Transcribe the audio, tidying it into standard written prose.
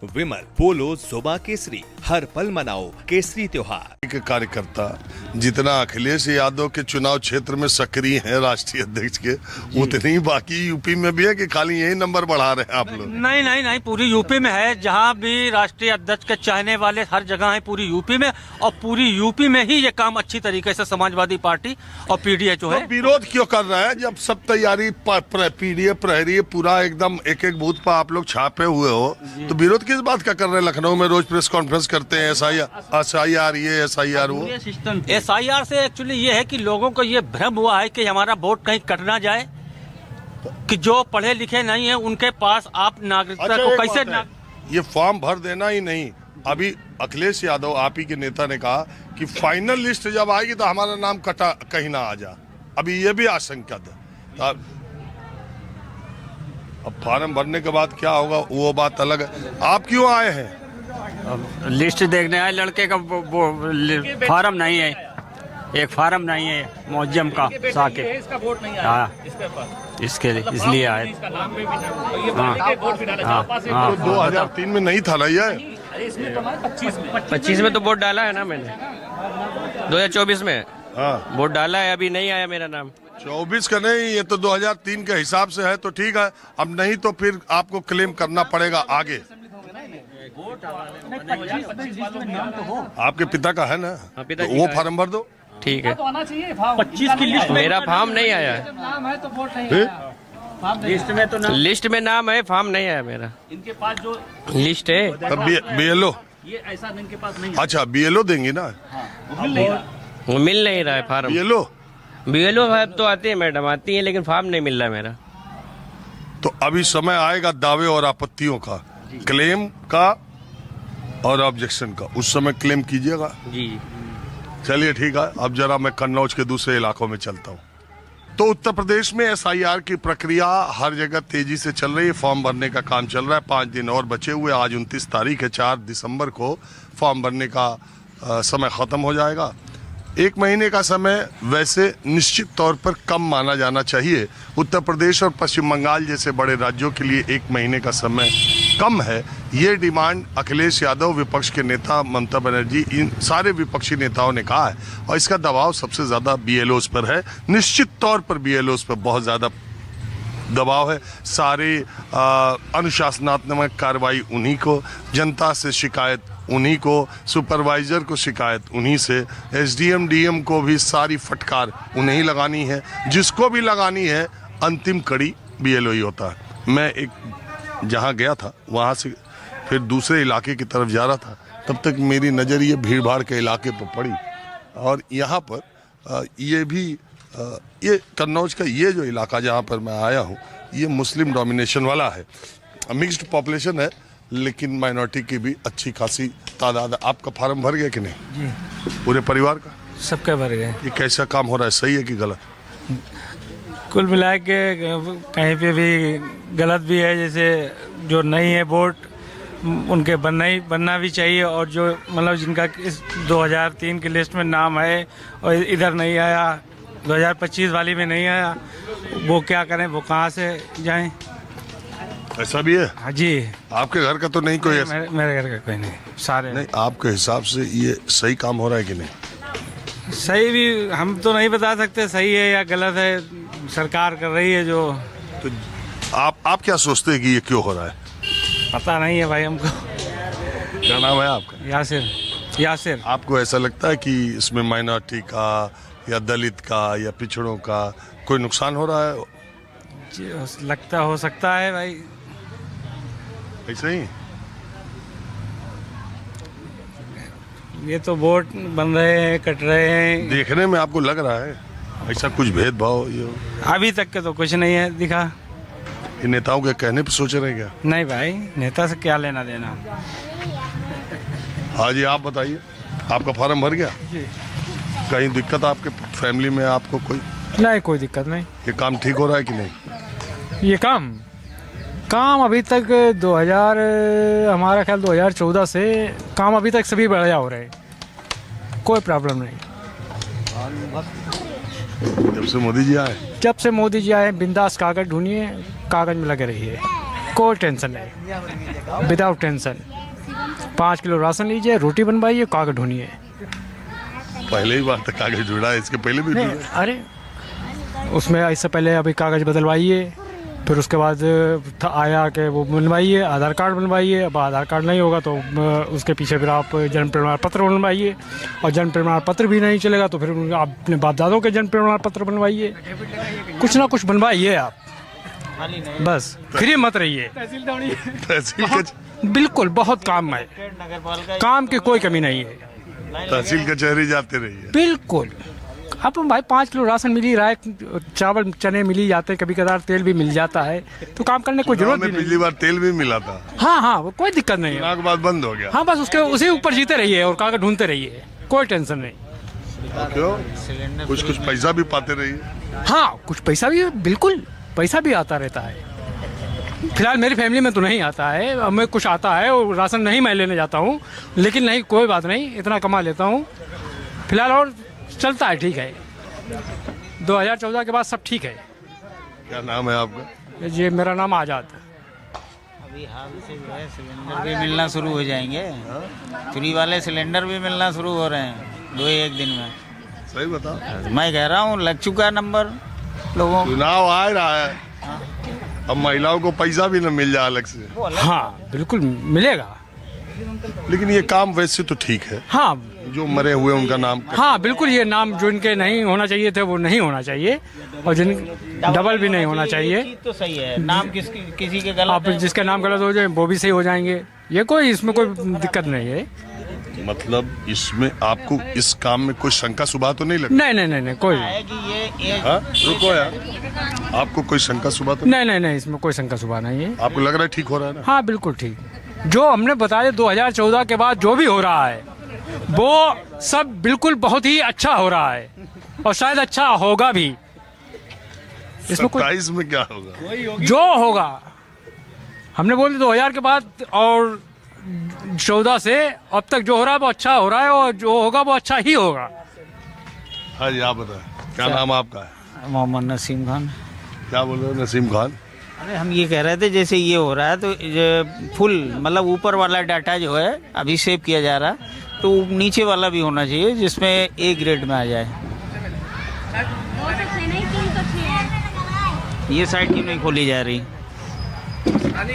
विमल पोलो जुबा केसरी, हर पल मनाओ केसरी त्योहार। के कार्यकर्ता जितना अखिलेश यादव के चुनाव क्षेत्र में सक्रिय हैं राष्ट्रीय अध्यक्ष के, उतनी बाकी यूपी में भी है कि खाली यही नंबर बढ़ा रहे हैं आप लोग? नहीं नहीं नहीं, पूरी यूपी में है। जहाँ भी राष्ट्रीय अध्यक्ष के चाहने वाले हर जगह है पूरी यूपी में, और पूरी यूपी में ही ये काम अच्छी तरीके से समाजवादी पार्टी और पीडीए जो है। तो विरोध क्यों कर रहा है जब सब तैयारी पीडीए प्रहरी पूरा एकदम एक एक बूथ पर आप लोग छापे हुए हो, तो विरोध किस बात का कर रहे हैं? लखनऊ में रोज प्रेस कॉन्फ्रेंस करते हैं, SIR ये SIR वो। SIR से एक्चुअली ये है कि लोगों को ये भ्रम हुआ है कि हमारा वोट कहीं कट ना जाए, कि जो पढ़े लिखे नहीं है उनके पास आप नागरिकता को कैसे ये फॉर्म भर देना ही नहीं। अभी अखिलेश यादव आप ही के नेता ने कहा कि फाइनल लिस्ट जब आएगी तो हमारा नाम कटा कहीं ना आ जा। अभी ये भी आशंका था। अब फॉर्म भरने के बाद क्या होगा वो बात अलग है। आप क्यों आए हैं? लिस्ट देखने आए। लड़के का वो फार्म नहीं है, एक फार्म नहीं है मौजम का साके। इसके लिए इसलिए आए। तो 2003 में नहीं था ना ये? 25 में तो वोट डाला है ना मैंने, 2024 में हाँ वोट डाला है, अभी नहीं आया मेरा नाम। 24 का नहीं, ये तो 2003 के हिसाब से है तो ठीक है। अब नहीं तो फिर आपको क्लेम करना पड़ेगा आगे। आपके पिता का है ना? पिता तो वो फार्म भर दो। ठीक है, 25 की लिस्ट मेरा फॉर्म नहीं आया है। लिस्ट में तो लिस्ट में नाम है, फॉर्म नहीं आया मेरा। इनके पास जो लिस्ट है तब BLO। ये ऐसा इनके पास नहीं अच्छा BLO देंगे ना? वो मिल नहीं रहा है फॉर्म। BLO है तो आती है मैडम, आती है, लेकिन फॉर्म नहीं मिल रहा है मेरा। तो अभी समय आएगा दावे और आपत्तियों का, क्लेम का और ऑब्जेक्शन का। उस समय क्लेम कीजिएगा। जी चलिए ठीक है। अब जरा मैं कन्नौज के दूसरे इलाकों में चलता हूँ। तो उत्तर प्रदेश में SIR की प्रक्रिया हर जगह तेजी से चल रही है। फॉर्म भरने का काम चल रहा है। 5 दिन और बचे हुए। आज 29 तारीख है, 4 दिसंबर को फॉर्म भरने का समय खत्म हो जाएगा। 1 महीने का समय वैसे निश्चित तौर पर कम माना जाना चाहिए। उत्तर प्रदेश और पश्चिम बंगाल जैसे बड़े राज्यों के लिए 1 महीने का समय कम है। ये डिमांड अखिलेश यादव, विपक्ष के नेता ममता बनर्जी, इन सारे विपक्षी नेताओं ने कहा है। और इसका दबाव सबसे ज़्यादा BLOs पर है। निश्चित तौर पर BLOs पर बहुत ज़्यादा दबाव है। सारे अनुशासनात्मक कार्रवाई उन्हीं को, जनता से शिकायत उन्हीं को, सुपरवाइजर को शिकायत उन्हीं से, SDM DM को भी सारी फटकार उन्हें ही लगानी है। जिसको भी लगानी है अंतिम कड़ी BLO ही होता है। मैं एक जहाँ गया था वहाँ से फिर दूसरे इलाके की तरफ जा रहा था, तब तक मेरी नज़र ये भीड़ भाड़ के इलाके पर पड़ी। और यहाँ पर ये भी ये कन्नौज का ये जो इलाका जहाँ पर मैं आया हूँ, ये मुस्लिम डोमिनेशन वाला है। मिक्स्ड पॉपुलेशन है, लेकिन माइनॉरिटी की भी अच्छी खासी तादाद है। आपका फार्म भर गया कि नहीं? जी, पूरे परिवार का? सबके भर गए। ये कैसा काम हो रहा है, सही है कि गलत? कुल मिला के कहीं पे भी गलत भी है। जैसे जो नहीं है वोट उनके बनना भी चाहिए, और जो मतलब जिनका इस 2003 की लिस्ट में नाम है और इधर नहीं आया, 2025 वाली में नहीं आया, वो क्या करें, वो कहाँ से जाएं? ऐसा भी है? हाँ जी। आपके घर का तो नहीं कोई ऐसा? मेरे घर का कोई नहीं, सारे नहीं। आपके हिसाब से ये सही काम हो रहा है कि नहीं? सही भी हम तो नहीं बता सकते सही है या गलत है, सरकार कर रही है जो। तो आप क्या सोचते हैं कि ये क्यों हो रहा है? पता नहीं है भाई हमको। क्या नाम है आपका? यासिर। आपको ऐसा लगता है कि इसमें माइनॉरिटी का या दलित का या पिछड़ों का कोई नुकसान हो रहा है? लगता हो सकता है भाई। ऐसा ही ये तो वोट बन रहे हैं, कट रहे हैं। देखने में आपको लग रहा है ऐसा कुछ भेदभाव? ये अभी तक के तो कुछ नहीं है दिखा। ये नेताओं के कहने पे सोच रहे हैं क्या? नहीं भाई, नेता से क्या लेना देना। हाँ जी, आप बताइए, आपका फार्म भर गया? जी। कहीं दिक्कत आपके फैमिली में आपको कोई? नहीं, कोई दिक्कत नहीं। ये काम ठीक हो रहा है कि नहीं? ये काम अभी तक 2000 हमारा ख्याल 2014 से काम अभी तक सभी बढ़िया हो रहे हैं, कोई प्रॉब्लम नहीं। जब से मोदी जी आए बिंदास कागज ढूंढिए, कागज में लगे रहिए। कोई टेंशन नहीं, विदाउट टेंशन। 5 किलो राशन लीजिए, रोटी बनवाइए, कागज ढूंढिए। पहले ही बार तक कागज जुड़ा है, इसके पहले भी नहीं, जुड़ा। अरे उसमें इससे पहले अभी कागज बदलवाइए, फिर उसके बाद आया कि वो बनवाइए, आधार कार्ड बनवाइए। अब आधार कार्ड नहीं होगा तो उसके पीछे फिर आप जन्म प्रमाण पत्र बनवाइए, और जन्म प्रमाण पत्र भी नहीं चलेगा तो फिर आप अपने बाप दादों के जन्म प्रमाण पत्र बनवाइए। कुछ ना कुछ बनवाइए आप, बस फ्री मत रहिए। तहसील बिल्कुल बहुत काम है, काम की कोई कमी नहीं है। तहसील कचहरी जाते रहिए। बिल्कुल। अब भाई 5 किलो राशन मिल ही रहा है, चावल चने मिल ही जाते हैं, कभी कदार तेल भी मिल जाता है, तो काम करने की कोई जरूरत नहीं। पिछली बार तेल भी मिला था। हाँ हाँ, वो कोई दिक्कत नहीं है। चुनाव के बाद बंद हो गया। हाँ, बस उसी ऊपर जीते रहिए और कागज ढूंढते रहिए, कोई टेंशन नहीं। क्यों? कुछ पैसा भी पाते रहिए। हाँ, कुछ पैसा भी, बिल्कुल पैसा भी आता रहता है। फिलहाल मेरी फैमिली में तो नहीं आता है, हमें कुछ आता है और राशन नहीं मैं लेने जाता हूँ, लेकिन नहीं कोई बात नहीं, इतना कमा लेता हूँ फिलहाल और चलता है, ठीक है। 2014 के बाद सब ठीक है। क्या नाम है आपका? जी, मेरा नाम आज़ाद। अभी हाल से जो है सिलेंडर भी मिलना शुरू हो जाएंगे, फ्री वाले सिलेंडर भी मिलना शुरू हो रहे हैं 2-1 दिन में। सही बताओ, मैं कह रहा हूँ लग चुका है नंबर लोगों। चुनाव आ रहा है, अब महिलाओं को पैसा भी न मिल जाए अलग से। हाँ, बिल्कुल मिलेगा। लेकिन ये काम वैसे तो ठीक है। हाँ, जो मरे हुए उनका नाम। हाँ बिल्कुल, ये नाम जो इनके नहीं होना चाहिए थे वो नहीं होना चाहिए, और जिन डबल भी नहीं होना चाहिए। तो सही है, नाम किसी के गलत आप जिसके नाम गलत हो जाए वो भी सही हो जाएंगे, ये कोई इसमें कोई दिक्कत नहीं है। मतलब इसमें आपको इस काम में कोई शंका सुबह तो नहीं लगती? नहीं कोई है कि ये हाँ? रुको यार, आपको कोई शंका सुबह तो नहीं, इसमें कोई शंका सुबह नहीं है। आपको लग रहा है ठीक हो रहा है ना? हाँ बिल्कुल ठीक। जो हमने बताया 2014 के बाद जो भी हो रहा है वो सब बिल्कुल बहुत ही अच्छा हो रहा है, और शायद अच्छा होगा भी। इसमें 27 में क्या होगा? जो होगा, हमने बोले 2000 के बाद और 14 से अब तक जो हो रहा है वो अच्छा हो रहा है, और जो होगा वो अच्छा ही होगा। हाँ जी, आप बताएं, क्या नाम आपका है? मोहम्मद नसीम खान। क्या बोल रहे हो नसीम खान? अरे हम ये कह रहे थे जैसे ये हो रहा है तो फुल मतलब ऊपर वाला डाटा जो है अभी सेव किया जा रहा है, तो नीचे वाला भी होना चाहिए जिसमें A ग्रेड में आ जाए। ये साइड क्यों नहीं खोली जा रही?